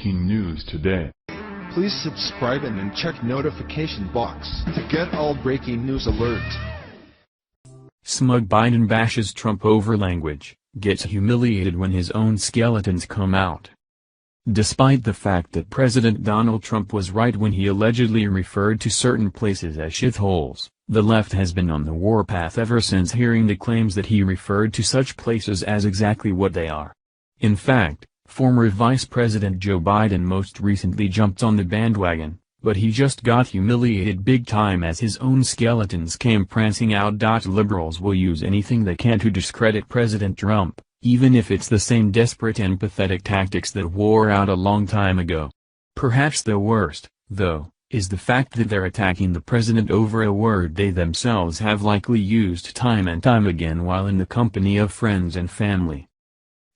breaking news today. Please subscribe and then check notification box to get all breaking news alerts. Smug Biden bashes Trump over language, gets humiliated when his own skeletons come out. Despite the fact that President Donald Trump was right when he allegedly referred to certain places as shitholes, the left has been on the warpath ever since hearing the claims that he referred to such places as exactly what they are. In fact, former Vice President Joe Biden most recently jumped on the bandwagon, but he just got humiliated big time as his own skeletons came prancing out. Liberals will use anything they can to discredit President Trump, even if it's the same desperate and pathetic tactics that wore out a long time ago. Perhaps the worst, though, is the fact that they're attacking the president over a word they themselves have likely used time and time again while in the company of friends and family.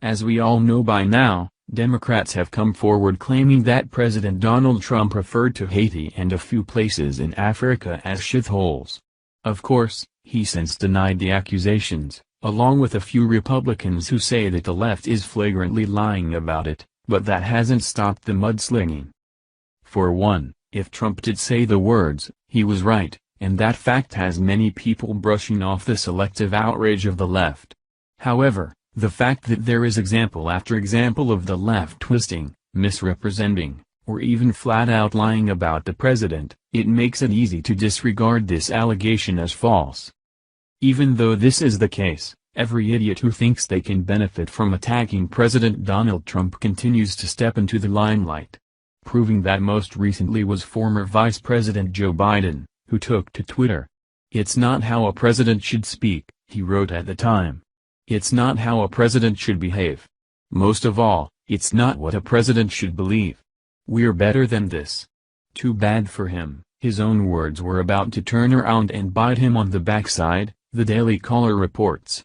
As we all know by now, Democrats have come forward claiming that President Donald Trump referred to Haiti and a few places in Africa as shitholes. Of course, he since denied the accusations, along with a few Republicans who say that the left is flagrantly lying about it, but that hasn't stopped the mudslinging. For one, if Trump did say the words, he was right, and that fact has many people brushing off the selective outrage of the left. However, the fact that there is example after example of the left twisting, misrepresenting, or even flat-out lying about the president, it makes it easy to disregard this allegation as false. Even though this is the case, every idiot who thinks they can benefit from attacking President Donald Trump continues to step into the limelight. Proving that most recently was former Vice President Joe Biden, who took to Twitter. "It's not how a president should speak," he wrote at the time. "It's not how a president should behave. Most of all, it's not what a president should believe. We're better than this." Too bad for him, his own words were about to turn around and bite him on the backside, the Daily Caller reports.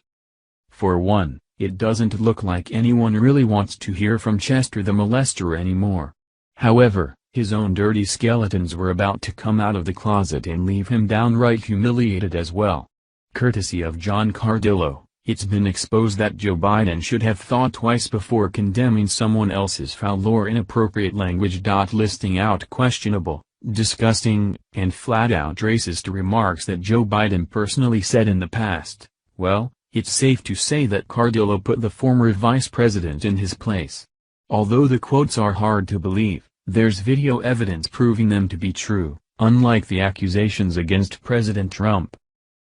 For one, it doesn't look like anyone really wants to hear from Chester the molester anymore. However, his own dirty skeletons were about to come out of the closet and leave him downright humiliated as well. Courtesy of John Cardillo, it's been exposed that Joe Biden should have thought twice before condemning someone else's foul or inappropriate language. Listing out questionable, disgusting, and flat-out racist remarks that Joe Biden personally said in the past. Well, it's safe to say that Cardillo put the former vice president in his place. Although the quotes are hard to believe, there's video evidence proving them to be true, unlike the accusations against President Trump.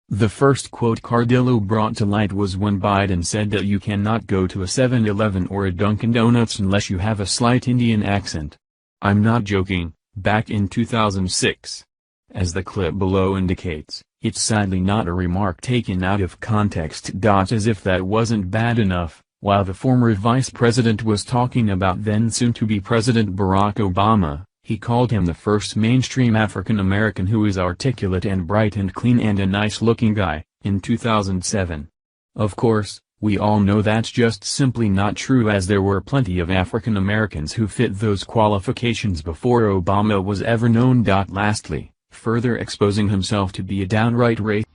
The first quote Cardillo brought to light was when Biden said that you cannot go to a 7-Eleven or a Dunkin' Donuts unless you have a slight Indian accent. I'm not joking, back in 2006. As the clip below indicates, it's sadly not a remark taken out of context. As if that wasn't bad enough, while the former vice president was talking about then soon-to-be President Barack Obama, he called him the first mainstream African American who is articulate and bright and clean and a nice-looking guy, in 2007. Of course, we all know that's just simply not true, as there were plenty of African Americans who fit those qualifications before Obama was ever known. Lastly, further exposing himself to be a downright racist.